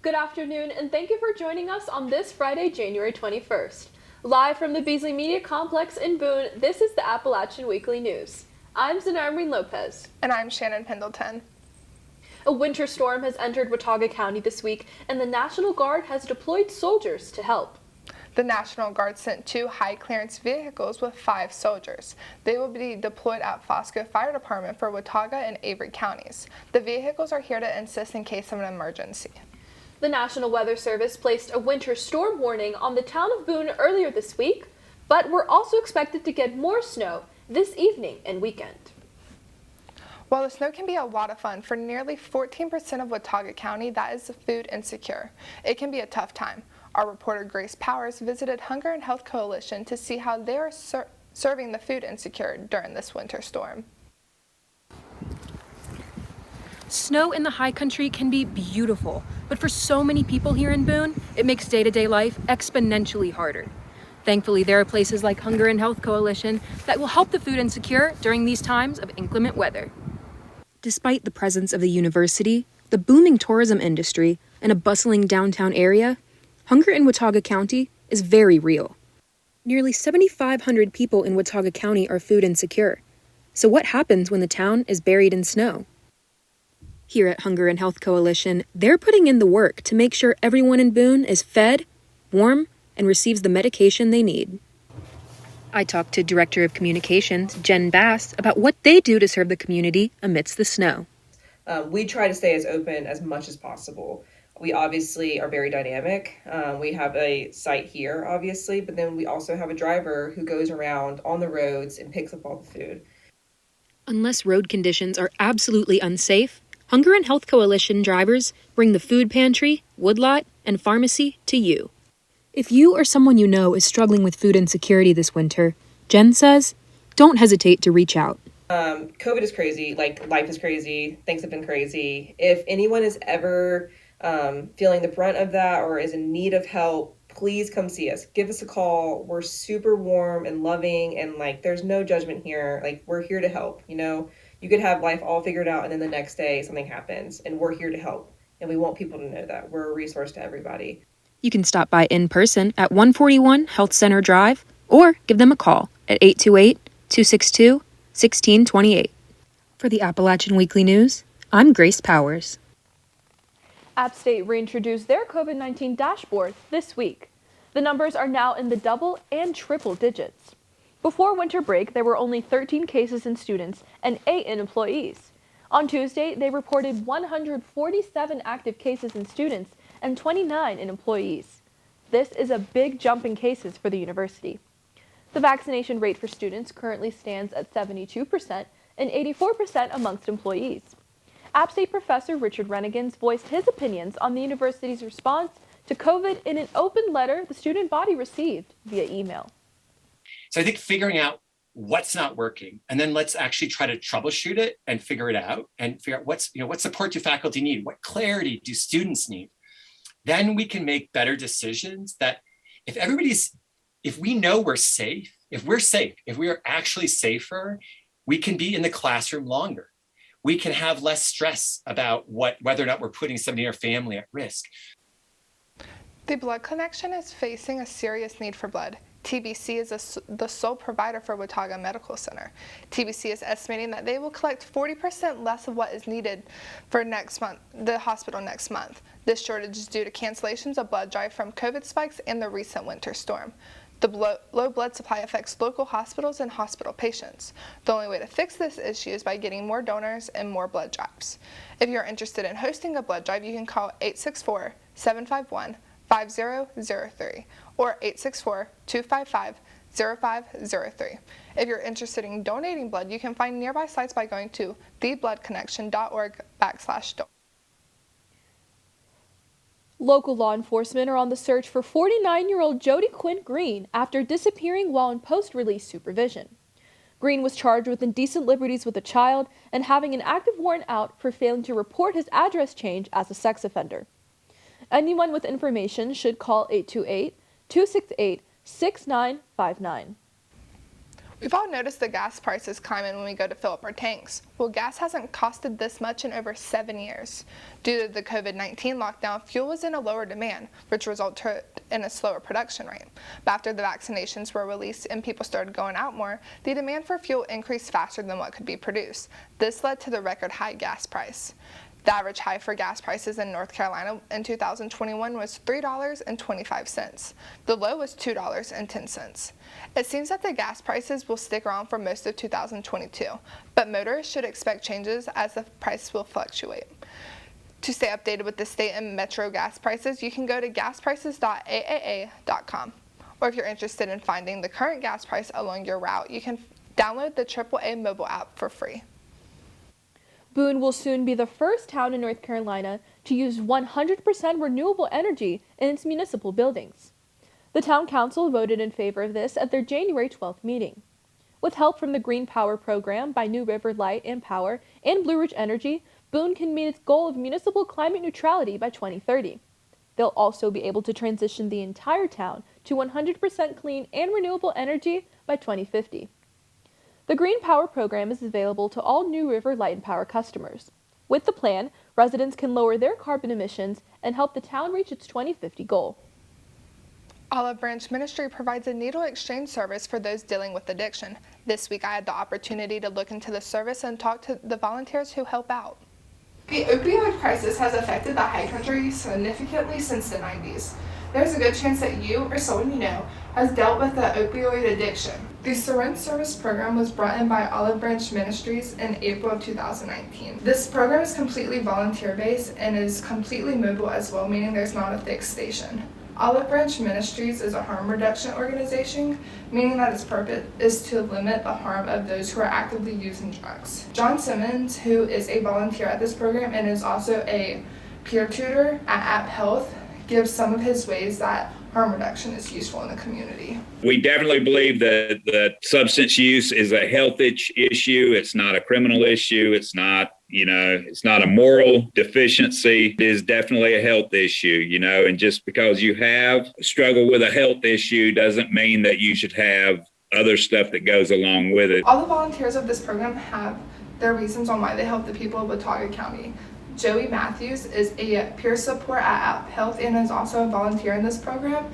Good afternoon, and thank you for joining us on this Friday, January 21st. Live from the Beasley Media Complex in Boone, this is the Appalachian Weekly News. I'm Xanayra Marin-Lopez. And I'm Shannon, Pendleton. A winter storm has entered Watauga County this week, and the National Guard has deployed soldiers to help. The National Guard sent 2 high-clearance vehicles with 5 soldiers. They will be deployed at Fosco Fire Department for Watauga and Avery counties. The vehicles are here to assist in case of an emergency. The National Weather Service placed a winter storm warning on the town of Boone earlier this week, but we're also expected to get more snow this evening and weekend. While the snow can be a lot of fun, for nearly 14% of Watauga County, that is food insecure. It can be a tough time. Our reporter Grace Powers visited Hunger and Health Coalition to see how they are serving the food insecure during this winter storm. Snow in the high country can be beautiful, but for so many people here in Boone, it makes day-to-day life exponentially harder. Thankfully, there are places like Hunger and Health Coalition that will help the food insecure during these times of inclement weather. Despite the presence of the university, the booming tourism industry, and a bustling downtown area, hunger in Watauga County is very real. Nearly 7,500 people in Watauga County are food insecure. So what happens when the town is buried in snow? Here at Hunger and Health Coalition, they're putting in the work to make sure everyone in Boone is fed, warm, and receives the medication they need. I talked to Director of Communications, Jen Bass, about what they do to serve the community amidst the snow. We try to stay as open as much as possible. We obviously are very dynamic. We have a site here, obviously, but then we also have a driver who goes around on the roads and picks up all the food. Unless road conditions are absolutely unsafe, Hunger and Health Coalition drivers bring the food pantry, woodlot, and pharmacy to you. If you or someone you know is struggling with food insecurity this winter, Jen says, don't hesitate to reach out. COVID is crazy, life is crazy, things have been crazy. If anyone is ever feeling the brunt of that or is in need of help, please come see us. Give us a call. We're super warm and loving and there's no judgment here. We're here to help, You could have life all figured out and then the next day something happens and we're here to help. And we want people to know that. We're a resource to everybody. You can stop by in person at 141 Health Center Drive or give them a call at 828-262-1628. For the Appalachian Weekly News, I'm Grace Powers. App State reintroduced their COVID-19 dashboard this week. The numbers are now in the double and triple digits. Before winter break, there were only 13 cases in students and 8 in employees. On Tuesday, they reported 147 active cases in students and 29 in employees. This is a big jump in cases for the university. The vaccination rate for students currently stands at 72% and 84% amongst employees. App State professor Richard Renegans voiced his opinions on the university's response to COVID in an open letter the student body received via email. So I think figuring out what's not working, and then let's actually try to troubleshoot it and figure it out and figure out what support do faculty need, what clarity do students need. Then we can make better decisions that if we know we're safe, if we are actually safer, we can be in the classroom longer. We can have less stress about whether or not we're putting somebody in our family at risk. The Blood Connection is facing a serious need for blood. TBC is the sole provider for Watauga Medical Center. TBC is estimating that they will collect 40% less of what is needed for the hospital next month. This shortage is due to cancellations of blood drive from COVID spikes and the recent winter storm. The low blood supply affects local hospitals and hospital patients. The only way to fix this issue is by getting more donors and more blood drives. If you're interested in hosting a blood drive, you can call 864-751-5003 or 864-255-0503. If you're interested in donating blood, you can find nearby sites by going to thebloodconnection.org/donate. Local law enforcement are on the search for 49-year-old Jody Quinn Green after disappearing while in post-release supervision. Green was charged with indecent liberties with a child and having an active warrant out for failing to report his address change as a sex offender. Anyone with information should call 828-268-6959. We've all noticed the gas prices climbing when we go to fill up our tanks. Well, gas hasn't costed this much in over 7 years. Due to the COVID-19 lockdown, fuel was in a lower demand, which resulted in a slower production rate. But after the vaccinations were released and people started going out more, the demand for fuel increased faster than what could be produced. This led to the record high gas price. The average high for gas prices in North Carolina in 2021 was $3.25. The low was $2.10. It seems that the gas prices will stick around for most of 2022, but motorists should expect changes as the price will fluctuate. To stay updated with the state and metro gas prices, you can go to gasprices.aaa.com. Or if you're interested in finding the current gas price along your route, you can download the AAA mobile app for free. Boone will soon be the first town in North Carolina to use 100% renewable energy in its municipal buildings. The town council voted in favor of this at their January 12th meeting. With help from the Green Power program by New River Light and Power and Blue Ridge Energy, Boone can meet its goal of municipal climate neutrality by 2030. They'll also be able to transition the entire town to 100% clean and renewable energy by 2050. The Green Power program is available to all New River Light and Power customers. With the plan, residents can lower their carbon emissions and help the town reach its 2050 goal. Olive Branch Ministry provides a needle exchange service for those dealing with addiction. This week I had the opportunity to look into the service and talk to the volunteers who help out. The opioid crisis has affected the high country significantly since the 90s. There's a good chance that you or someone you know has dealt with the opioid addiction. The Syringe Service program was brought in by Olive Branch Ministries in April of 2019. This program is completely volunteer-based and is completely mobile as well, meaning there's not a fixed station. Olive Branch Ministries is a harm reduction organization, meaning that its purpose is to limit the harm of those who are actively using drugs. John Simmons, who is a volunteer at this program and is also a peer tutor at App Health, gives some of his ways that harm reduction is useful in the community. We definitely believe that substance use is a health issue. It's not a criminal issue. It's not a moral deficiency. It is definitely a health issue, and just because you have struggled with a health issue doesn't mean that you should have other stuff that goes along with it. All the volunteers of this program have their reasons on why they help the people of Watauga County. Joey Matthews is a peer support at App Health and is also a volunteer in this program.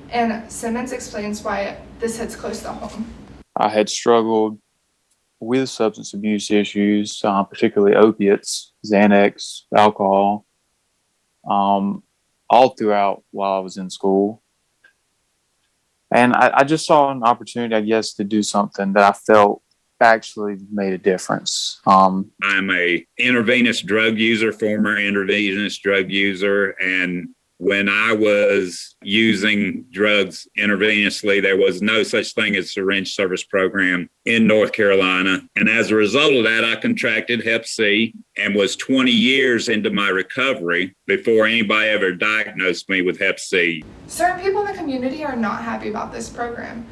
And Simmons explains why this hits close to home. I had struggled with substance abuse issues, particularly opiates, Xanax, alcohol, all throughout while I was in school. And I just saw an opportunity, I guess, to do something that I felt actually made a difference. I'm a intravenous drug user, former intravenous drug user, and when I was using drugs intravenously, there was no such thing as a syringe service program in North Carolina. And as a result of that, I contracted Hep C and was 20 years into my recovery before anybody ever diagnosed me with Hep C. Certain people in the community are not happy about this program.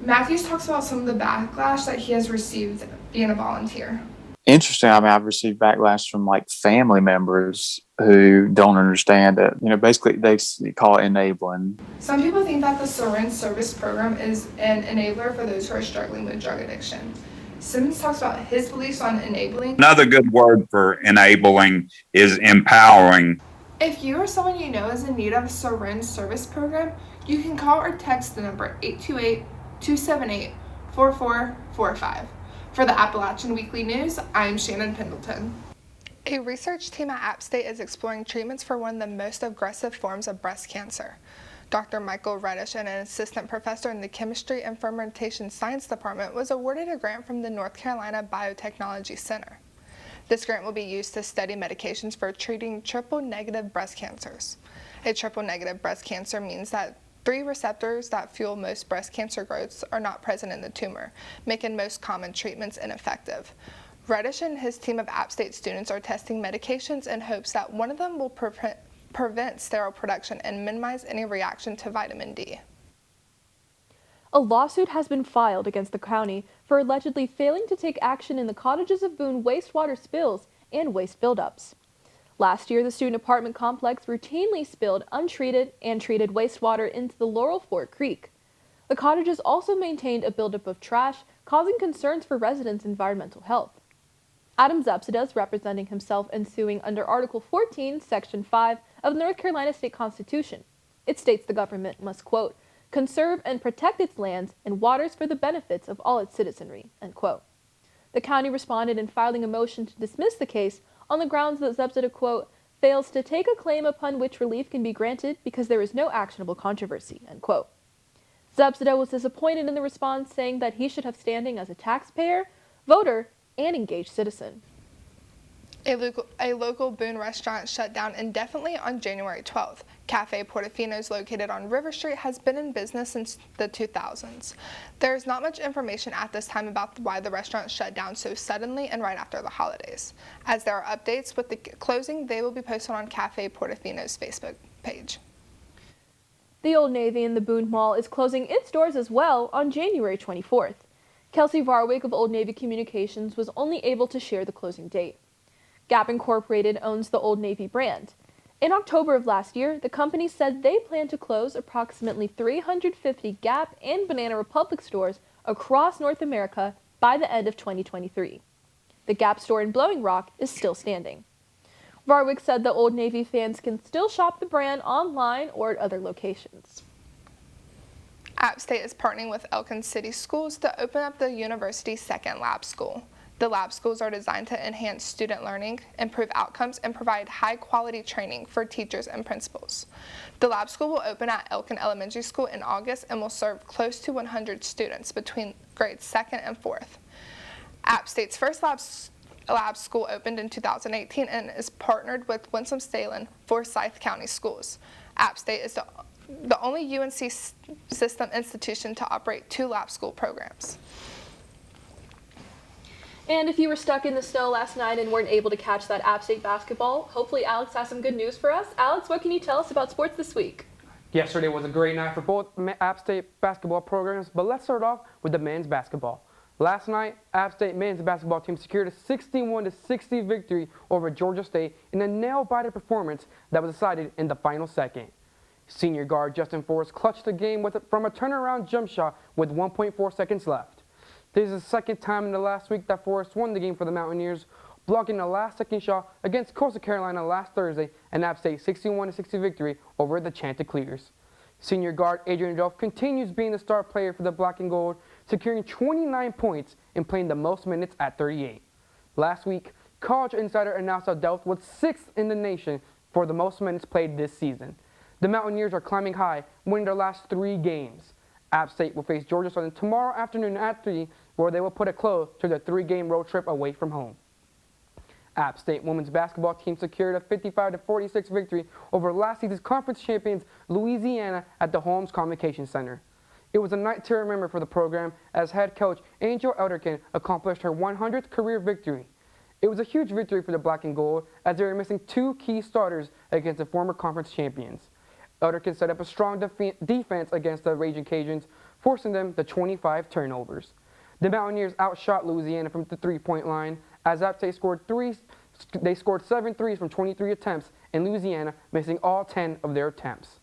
Matthews talks about some of the backlash that he has received being a volunteer. Interesting. I've received backlash from family members who don't understand it. Basically they call it enabling. Some people think that the syringe service program is an enabler for those who are struggling with drug addiction. Simmons talks about his beliefs on enabling. Another good word for enabling is empowering. If you or someone you know is in need of a syringe service program, you can call or text the number 828-278-4445. For the Appalachian Weekly News, I'm Shannon Pendleton. A research team at App State is exploring treatments for one of the most aggressive forms of breast cancer. Dr. Michael Reddish, an assistant professor in the Chemistry and Fermentation Science Department, was awarded a grant from the North Carolina Biotechnology Center. This grant will be used to study medications for treating triple-negative breast cancers. A triple-negative breast cancer means that 3 receptors that fuel most breast cancer growths are not present in the tumor, making most common treatments ineffective. Reddish and his team of App State students are testing medications in hopes that one of them will prevent sterile production and minimize any reaction to vitamin D. A lawsuit has been filed against the county for allegedly failing to take action in the Cottages of Boone wastewater spills and waste buildups. Last year, the student apartment complex routinely spilled untreated and treated wastewater into the Laurel Fork Creek. The cottages also maintained a buildup of trash causing concerns for residents' environmental health. Adam Zepsida is representing himself and suing under Article 14, Section 5 of the North Carolina State Constitution. It states the government must, quote, conserve and protect its lands and waters for the benefits of all its citizenry, end quote. The county responded in filing a motion to dismiss the case on the grounds that Zepsida, quote, fails to take a claim upon which relief can be granted because there is no actionable controversy, end quote. Zepsida was disappointed in the response, saying that he should have standing as a taxpayer, voter, and engaged citizen. A local Boone restaurant shut down indefinitely on January 12th. Cafe Portofino's, located on River Street, has been in business since the 2000s. There is not much information at this time about why the restaurant shut down so suddenly and right after the holidays. As there are updates with the closing, they will be posted on Cafe Portofino's Facebook page. The Old Navy in the Boone Mall is closing its doors as well on January 24th. Kelsey Varwick of Old Navy Communications was only able to share the closing date. Gap Incorporated owns the Old Navy brand. In October of last year, the company said they plan to close approximately 350 Gap and Banana Republic stores across North America by the end of 2023. The Gap store in Blowing Rock is still standing. Varwick said the Old Navy fans can still shop the brand online or at other locations. App State is partnering with Elkin City Schools to open up the university's second lab school. The lab schools are designed to enhance student learning, improve outcomes, and provide high-quality training for teachers and principals. The lab school will open at Elkin Elementary School in August and will serve close to 100 students between grades 2nd and 4th. App State's first lab school opened in 2018 and is partnered with Winston-Salem Forsyth County Schools. App State is the only UNC system institution to operate 2 lab school programs. And if you were stuck in the snow last night and weren't able to catch that App State basketball, hopefully Alex has some good news for us. Alex, what can you tell us about sports this week? Yesterday was a great night for both App State basketball programs, but let's start off with the men's basketball. Last night, App State men's basketball team secured a 61-60 victory over Georgia State in a nail-biter performance that was decided in the final second. Senior guard Justin Forrest clutched the game from a turnaround jump shot with 1.4 seconds left. This is the second time in the last week that Forrest won the game for the Mountaineers, blocking a last-second shot against Coastal Carolina last Thursday, and App State's 61-60 victory over the Chanticleers. Senior guard Adrian Dolph continues being the star player for the Black and Gold, securing 29 points and playing the most minutes at 38. Last week, College Insider announced that Dolph was 6th in the nation for the most minutes played this season. The Mountaineers are climbing high, winning their last 3 games. App State will face Georgia Southern tomorrow afternoon at 3, where they will put a close to their 3-game road trip away from home. App State women's basketball team secured a 55-46 victory over last season's conference champions Louisiana at the Holmes Convocation Center. It was a night to remember for the program as head coach Angel Elderkin accomplished her 100th career victory. It was a huge victory for the Black and Gold as they were missing 2 key starters against the former conference champions. Elderkin set up a strong defense against the Raging Cajuns, forcing them to 25 turnovers. The Mountaineers outshot Louisiana from the 3-point line as App State scored 7 threes from 23 attempts, and Louisiana missing all 10 of their attempts.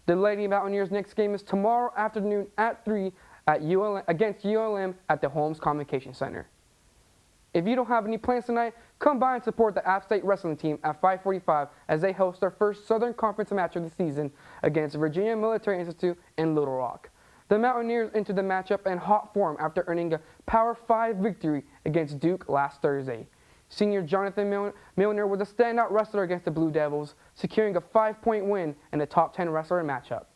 The Lady Mountaineers' next game is tomorrow afternoon at 3 against ULM at the Holmes Convocation Center. If you don't have any plans tonight, come by and support the App State wrestling team at 5:45 as they host their first Southern Conference match of the season against Virginia Military Institute in Little Rock. The Mountaineers entered the matchup in hot form after earning a Power 5 victory against Duke last Thursday. Senior Jonathan Milner was a standout wrestler against the Blue Devils, securing a 5-point win in the top 10 wrestler matchup.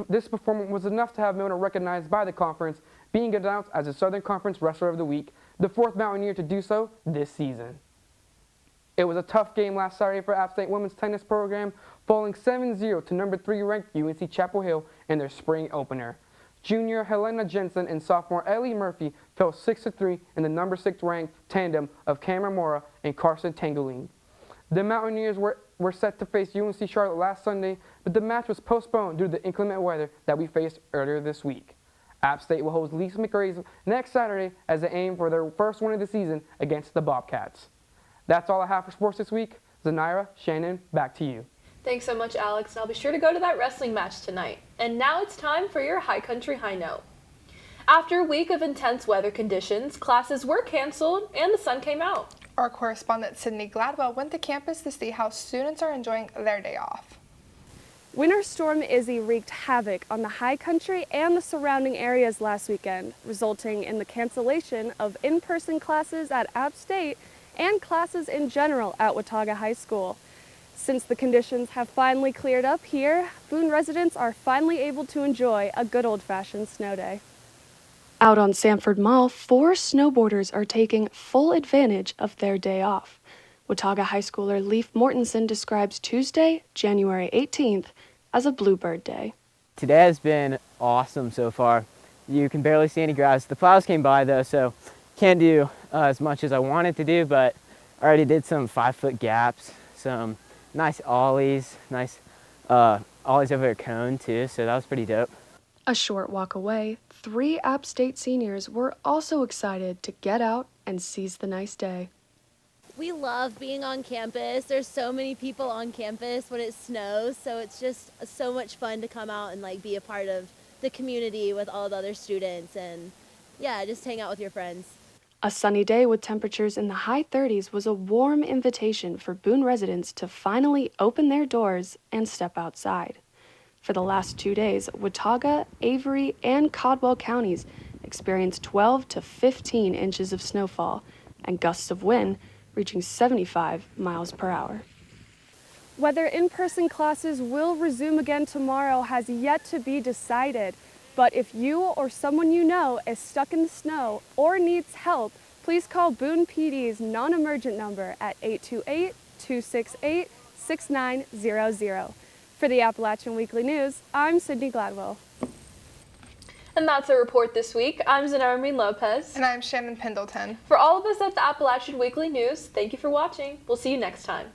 This performance was enough to have Milner recognized by the conference, being announced as the Southern Conference Wrestler of the Week, the 4th Mountaineer to do so this season. It was a tough game last Saturday for App State women's tennis program, falling 7-0 to number 3 ranked UNC Chapel Hill in their spring opener. Junior Helena Jensen and sophomore Ellie Murphy fell 6-3 in the number 6 ranked tandem of Cameron Mora and Carson Tanguline. The Mountaineers were set to face UNC Charlotte last Sunday, but the match was postponed due to the inclement weather that we faced earlier this week. App State will host Lisa McRae's next Saturday as they aim for their first win of the season against the Bobcats. That's all I have for sports this week. Xanayra, Shannon, back to you. Thanks so much, Alex. I'll be sure to go to that wrestling match tonight. And now it's time for your High Country High Note. After a week of intense weather conditions, classes were canceled and the sun came out. Our correspondent Sydney Gladwell went to campus to see how students are enjoying their day off. Winter Storm Izzy wreaked havoc on the high country and the surrounding areas last weekend, resulting in the cancellation of in-person classes at App State and classes in general at Watauga High School. Since the conditions have finally cleared up here, Boone residents are finally able to enjoy a good old-fashioned snow day. Out on Sanford Mall, 4 snowboarders are taking full advantage of their day off. Watauga High Schooler Leif Mortensen describes Tuesday, January 18th, as a bluebird day. Today has been awesome so far. You can barely see any grass. The plows came by though, so can't do as much as I wanted to do, but I already did some 5-foot gaps, some nice ollies, ollies over a cone too, so that was pretty dope. A short walk away, 3 App State seniors were also excited to get out and seize the nice day. We love being on campus. There's so many people on campus when it snows, so it's just so much fun to come out and like be a part of the community with all the other students and yeah, just hang out with your friends. A sunny day with temperatures in the high 30s was a warm invitation for Boone residents to finally open their doors and step outside. For the last 2 days, Watauga, Avery, and Caldwell counties experienced 12 to 15 inches of snowfall and gusts of wind reaching 75 miles per hour. Whether in-person classes will resume again tomorrow has yet to be decided, but if you or someone you know is stuck in the snow or needs help, please call Boone PD's non-emergent number at 828-268-6900. For the Appalachian Weekly News, I'm Sydney Gladwell. And that's our report this week. I'm Xanayra Marin-Lopez. And I'm Shannon Pendleton. For all of us at the Appalachian Weekly News, thank you for watching. We'll see you next time.